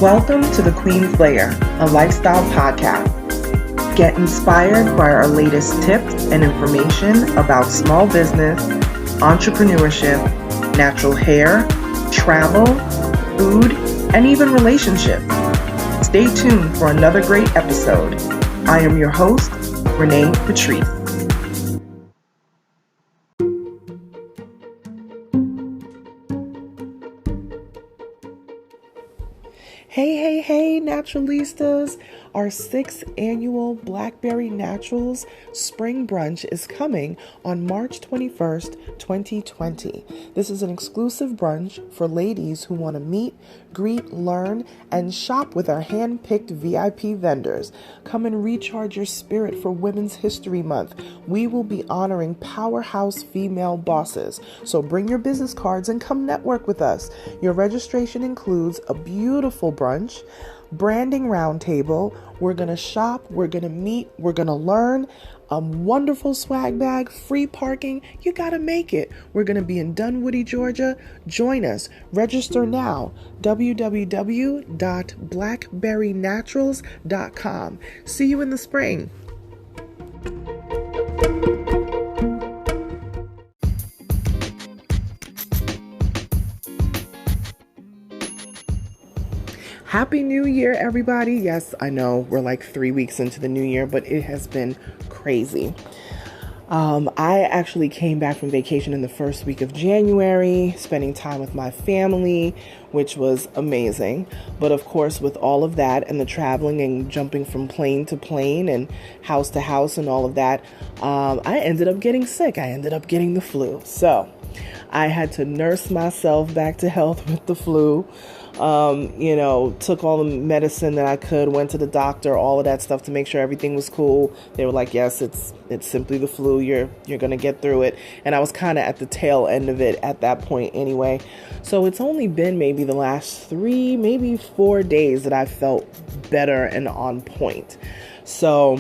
Welcome to The Queen's Lair, a lifestyle podcast. Get inspired by our latest tips and information about small business, entrepreneurship, natural hair, travel, food, and even relationships. Stay tuned for another great episode. I am your host, Renee Patrice. Hey, Naturalistas! Our 6th annual Blackberry Naturals Spring Brunch is coming on March 21st, 2020. This is an exclusive brunch for ladies who want to meet, greet, learn, and shop with our hand-picked VIP vendors. Come and recharge your spirit for Women's History Month. We will be honoring powerhouse female bosses. So bring your business cards and come network with us. Your registration includes a beautiful brunch, branding roundtable. We're going to shop, we're going to meet, we're going to learn, a wonderful swag bag, free parking. You got to make it. We're going to be in Dunwoody, Georgia. Join us. Register now. www.blackberrynaturals.com. See you in the spring. Happy New Year, everybody. Yes, I know we're like 3 weeks into the new year, but it has been crazy. I actually came back from vacation in the first week of January, spending time with my family, which was amazing. But of course, with all of that and the traveling and jumping from plane to plane and house to house and all of that, I ended up getting sick. I ended up getting the flu. So I had to nurse myself back to health with the flu. Took all the medicine that I could, went to the doctor, all of that stuff to make sure everything was cool. They were like, yes, it's simply the flu. You're going to get through it. And I was kind of at the tail end of it at that point anyway. So it's only been maybe the last 3, maybe 4 days that I felt better and on point. So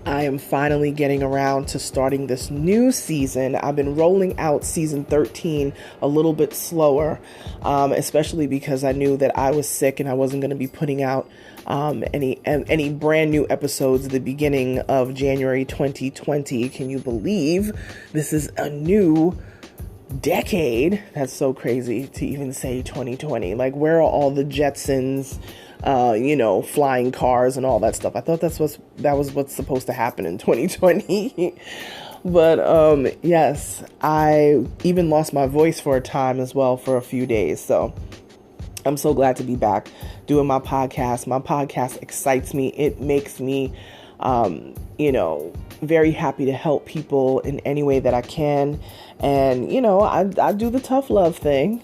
I am finally getting around to starting this new season. I've been rolling out season 13 a little bit slower, especially because I knew that I was sick and I wasn't going to be putting out any brand new episodes at the beginning of January 2020. Can you believe this is a new decade? That's so crazy to even say 2020. Like, where are all the Jetsons? Flying cars and all that stuff. I thought that was what's supposed to happen in 2020. But yes, I even lost my voice for a time as well for a few days. So I'm so glad to be back doing my podcast. My podcast excites me. It makes me, very happy to help people in any way that I can. And, I do the tough love thing.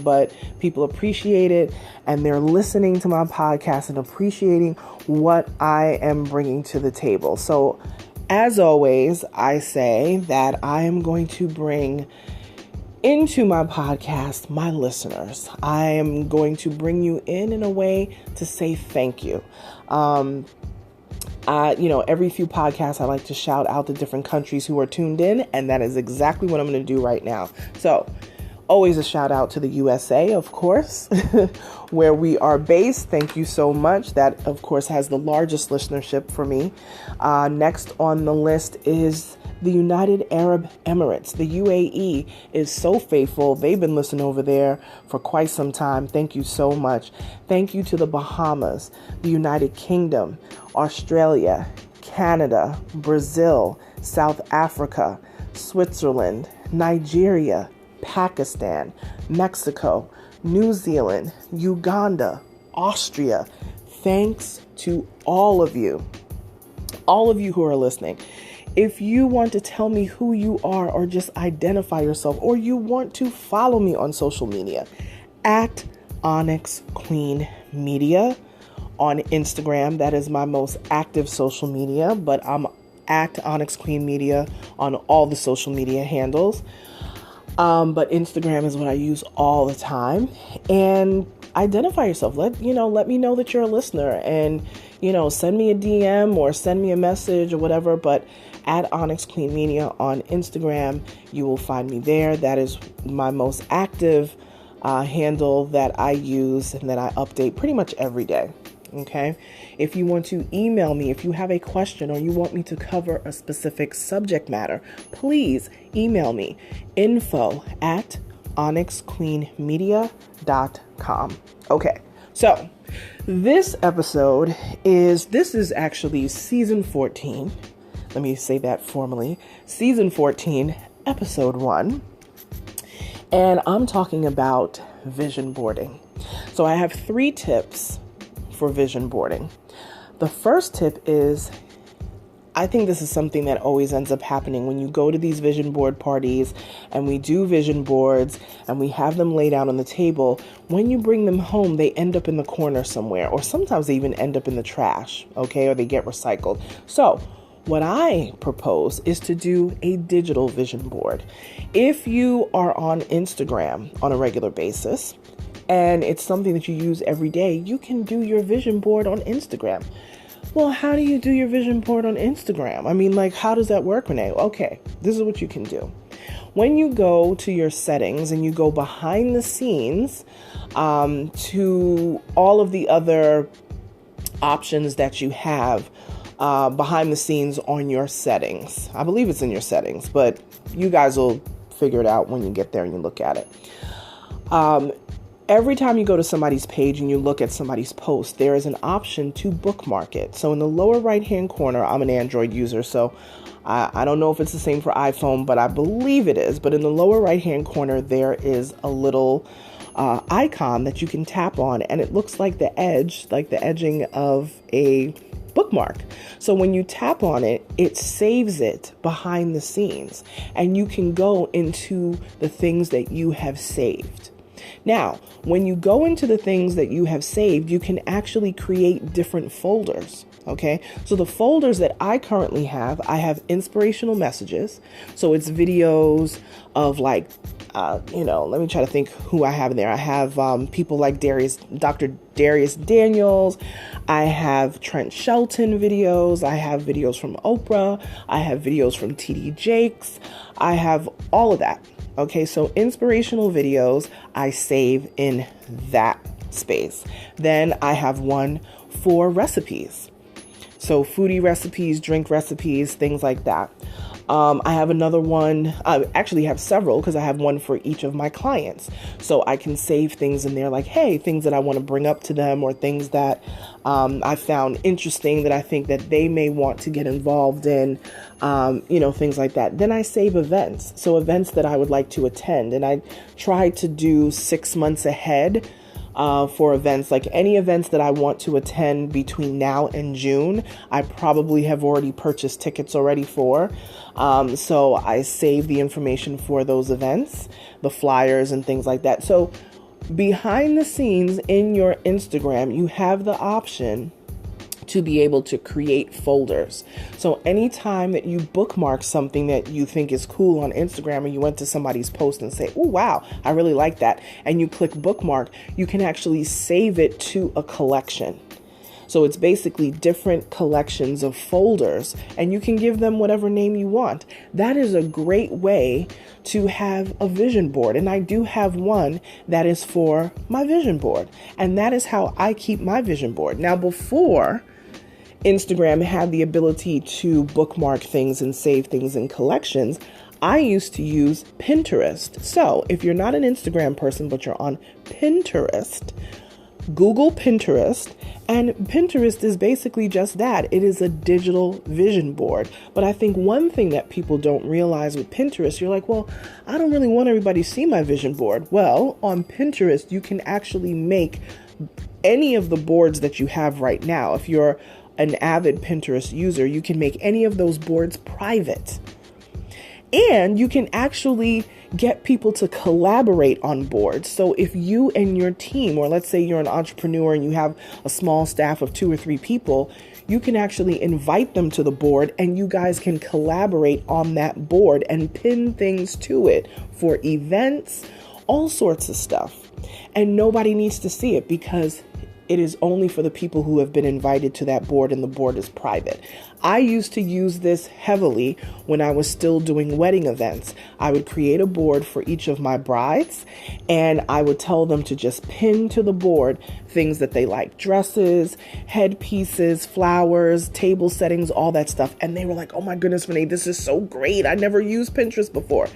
But people appreciate it and they're listening to my podcast and appreciating what I am bringing to the table. So as always, I say that I am going to bring into my podcast my listeners. I am going to bring you in a way to say thank you. Every few podcasts, I like to shout out the different countries who are tuned in, and that is exactly what I'm going to do right now. So, always a shout out to the USA, of course, where we are based. Thank you so much. That, of course, has the largest listenership for me. Next on the list is the United Arab Emirates. The UAE is so faithful. They've been listening over there for quite some time. Thank you so much. Thank you to the Bahamas, the United Kingdom, Australia, Canada, Brazil, South Africa, Switzerland, Nigeria, Pakistan, Mexico, New Zealand, Uganda, Austria. Thanks to all of you who are listening. If you want to tell me who you are or just identify yourself, or you want to follow me on social media, at Onyx Queen Media on Instagram. That is my most active social media, but I'm at Onyx Queen Media on all the social media handles. But Instagram is what I use all the time. And identify yourself. Let me know that you're a listener, and, send me a DM or send me a message or whatever. But at Onyx Queen Media on Instagram, you will find me there. That is my most active handle that I use and that I update pretty much every day. Okay. If you want to email me, if you have a question or you want me to cover a specific subject matter, please email me info@onyxqueenmedia.com. Okay. So this is actually season 14. Let me say that formally. Season 14, episode 1. And I'm talking about vision boarding. So I have 3 tips for vision boarding. The first tip is, I think this is something that always ends up happening when you go to these vision board parties and we do vision boards and we have them laid out on the table. When you bring them home, they end up in the corner somewhere, or sometimes they even end up in the trash, okay, or they get recycled. So what I propose is to do a digital vision board. If you are on Instagram on a regular basis, and it's something that you use every day, you can do your vision board on Instagram. Well, how do you do your vision board on Instagram? I mean, like, how does that work, Renee? Okay, this is what you can do. When you go to your settings and you go behind the scenes to all of the other options that you have behind the scenes on your settings. I believe it's in your settings, but you guys will figure it out when you get there and you look at it. Every time you go to somebody's page and you look at somebody's post, there is an option to bookmark it. So in the lower right-hand corner, I'm an Android user, so I don't know if it's the same for iPhone, but I believe it is. But in the lower right-hand corner, there is a little icon that you can tap on, and it looks like the edging of a bookmark. So when you tap on it, it saves it behind the scenes, and you can go into the things that you have saved. Now, when you go into the things that you have saved, you can actually create different folders. Okay, so the folders that I currently have, I have inspirational messages. So it's videos of let me try to think who I have in there. I have people like Dr. Darius Daniels. I have Trent Shelton videos. I have videos from Oprah. I have videos from TD Jakes. I have all of that. Okay, so inspirational videos I save in that space. Then I have one for recipes. So foodie recipes, drink recipes, things like that. I have another one. I actually have several because I have one for each of my clients. So I can save things in there like, hey, things that I want to bring up to them, or things that I found interesting that I think that they may want to get involved in, things like that. Then I save events. So events that I would like to attend. And I try to do 6 months ahead for events. Like any events that I want to attend between now and June, I probably have already purchased tickets already for. So I save the information for those events, the flyers and things like that. So behind the scenes in your Instagram, you have the option to be able to create folders. So anytime that you bookmark something that you think is cool on Instagram, and you went to somebody's post and say, oh, wow, I really like that, and you click bookmark, you can actually save it to a collection. So it's basically different collections of folders, and you can give them whatever name you want. That is a great way to have a vision board. And I do have one that is for my vision board. And that is how I keep my vision board. Now, before Instagram had the ability to bookmark things and save things in collections, I used to use Pinterest. So if you're not an Instagram person, but you're on Pinterest, Google Pinterest, and Pinterest is basically just that. It is a digital vision board. But I think one thing that people don't realize with Pinterest, you're like, well, I don't really want everybody to see my vision board. Well, on Pinterest, you can actually make any of the boards that you have right now. If you're an avid Pinterest user, you can make any of those boards private. And you can actually get people to collaborate on boards. So if you and your team, or let's say you're an entrepreneur and you have a small staff of 2 or 3 people, you can actually invite them to the board, and you guys can collaborate on that board and pin things to it for events, all sorts of stuff. And nobody needs to see it, because it is only for the people who have been invited to that board, and the board is private. I used to use this heavily when I was still doing wedding events. I would create a board for each of my brides, and I would tell them to just pin to the board things that they like: dresses, headpieces, flowers, table settings, all that stuff. And they were like, "Oh my goodness, Renee, this is so great. I never used Pinterest before."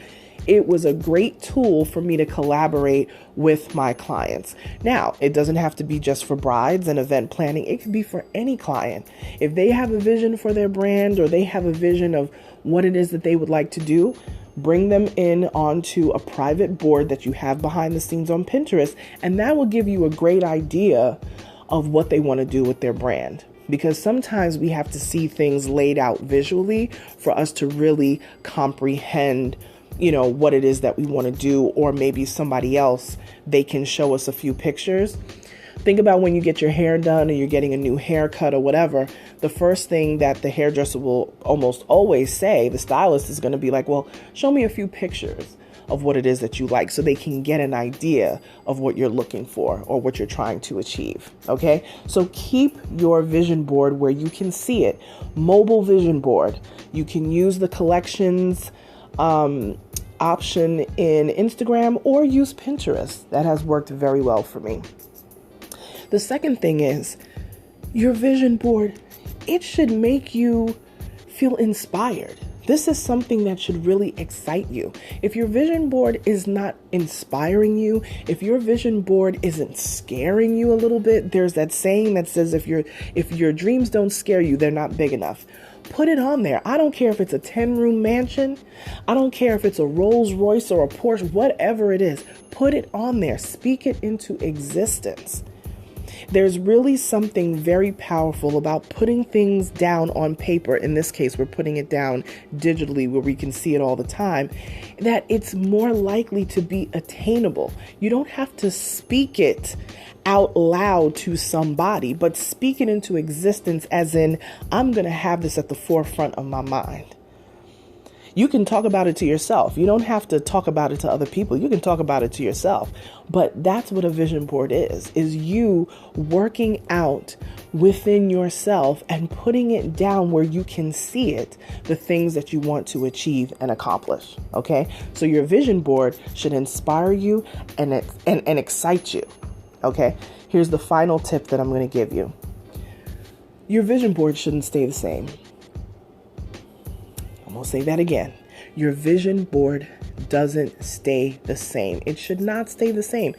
It was a great tool for me to collaborate with my clients. Now, it doesn't have to be just for brides and event planning. It could be for any client. If they have a vision for their brand, or they have a vision of what it is that they would like to do, bring them in onto a private board that you have behind the scenes on Pinterest, and that will give you a great idea of what they want to do with their brand. Because sometimes we have to see things laid out visually for us to really comprehend what it is that we want to do, or maybe somebody else, they can show us a few pictures. Think about when you get your hair done, or you're getting a new haircut or whatever. The first thing that the hairdresser will almost always say, the stylist is going to be like, "Well, show me a few pictures of what it is that you like," so they can get an idea of what you're looking for or what you're trying to achieve. Okay, so keep your vision board where you can see it. Mobile vision board. You can use the collections option in Instagram, or use Pinterest. That has worked very well for me. The second thing is your vision board. It should make you feel inspired. This is something that should really excite you. If your vision board is not inspiring you, if your vision board isn't scaring you a little bit, there's that saying that says if your dreams don't scare you, they're not big enough. Put it on there. I don't care if it's a 10-room mansion. I don't care if it's a Rolls Royce or a Porsche, whatever it is. Put it on there. Speak it into existence. There's really something very powerful about putting things down on paper. In this case, we're putting it down digitally where we can see it all the time, that it's more likely to be attainable. You don't have to speak it out loud to somebody, but speak it into existence, as in, I'm going to have this at the forefront of my mind. You can talk about it to yourself. You don't have to talk about it to other people. You can talk about it to yourself. But that's what a vision board is you working out within yourself and putting it down where you can see it, the things that you want to achieve and accomplish. Okay? So your vision board should inspire you and excite you. Okay? Here's the final tip that I'm going to give you. Your vision board shouldn't stay the same. I'm going to say that again. Your vision board doesn't stay the same. It should not stay the same.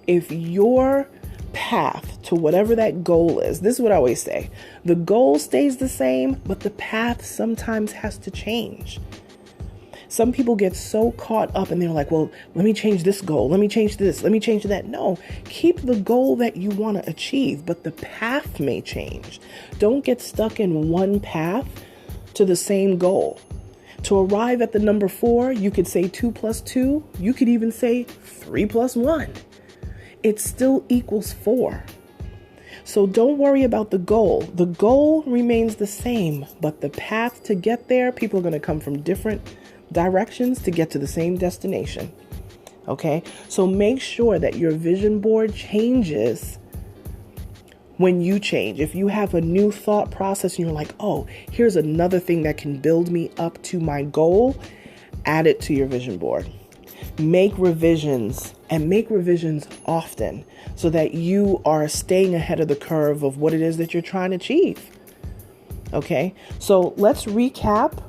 If your path to whatever that goal is, this is what I always say, the goal stays the same, but the path sometimes has to change. Some people get so caught up and they're like, well, let me change this goal. Let me change this. Let me change that. No, keep the goal that you want to achieve, but the path may change. Don't get stuck in one path to the same goal. To arrive at the number 4, you could say 2 plus 2. You could even say 3 plus 1. It still equals 4. So don't worry about the goal. The goal remains the same, but the path to get there, people are going to come from different directions to get to the same destination. Okay? So make sure that your vision board changes when you change. If you have a new thought process and you're like, oh, here's another thing that can build me up to my goal, add it to your vision board. Make revisions, and make revisions often, so that you are staying ahead of the curve of what it is that you're trying to achieve. Okay, so let's recap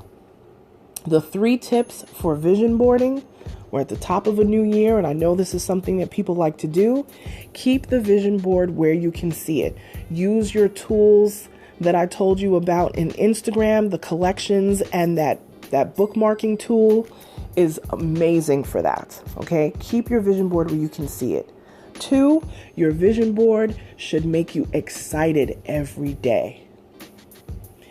the 3 tips for vision boarding. We're at the top of a new year, and I know this is something that people like to do. Keep the vision board where you can see it. Use your tools that I told you about in Instagram, the collections, and that bookmarking tool is amazing for that. Okay, keep your vision board where you can see it. 2, your vision board should make you excited every day.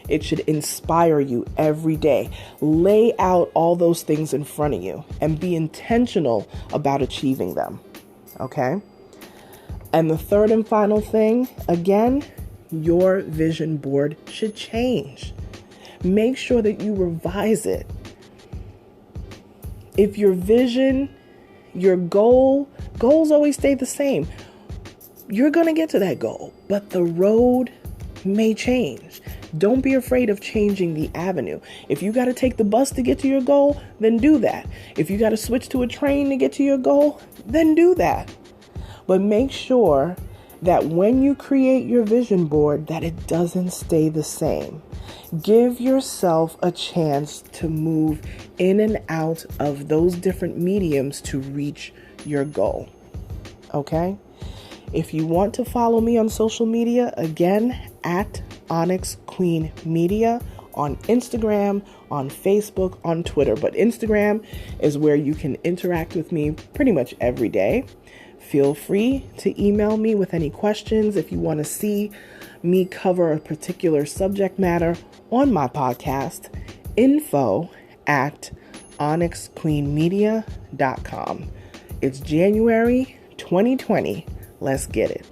It should inspire you every day. Lay out all those things in front of you and be intentional about achieving them. Okay? And the 3rd and final thing, again, your vision board should change. Make sure that you revise it. If your vision, your goals always stay the same. you're going to get to that goal, but the road may change. Don't be afraid of changing the avenue. If you got to take the bus to get to your goal, then do that. If you got to switch to a train to get to your goal, then do that. But make sure that when you create your vision board, that it doesn't stay the same. Give yourself a chance to move in and out of those different mediums to reach your goal. Okay? If you want to follow me on social media, again, at Onyx Queen Media on Instagram, on Facebook, on Twitter. But Instagram is where you can interact with me pretty much every day. Feel free to email me with any questions if you want to see me cover a particular subject matter on my podcast. info@onyxqueenmedia.com. It's January 2020. Let's get it.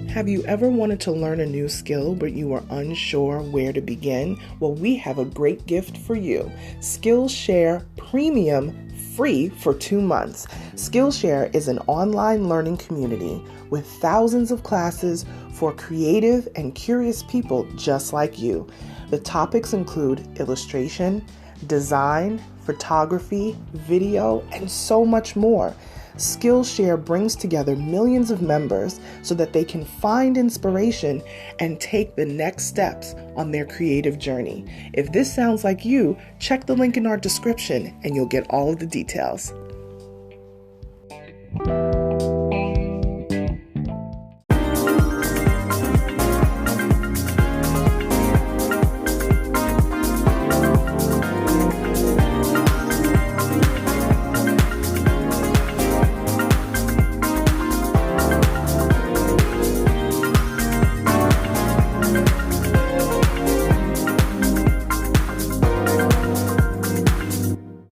Have you ever wanted to learn a new skill but you were unsure where to begin? Well, we have a great gift for you. Skillshare Premium, free for 2 months. Skillshare is an online learning community with thousands of classes for creative and curious people just like you. The topics include illustration, design, photography, video, and so much more. Skillshare brings together millions of members so that they can find inspiration and take the next steps on their creative journey. If this sounds like you, check the link in our description and you'll get all of the details.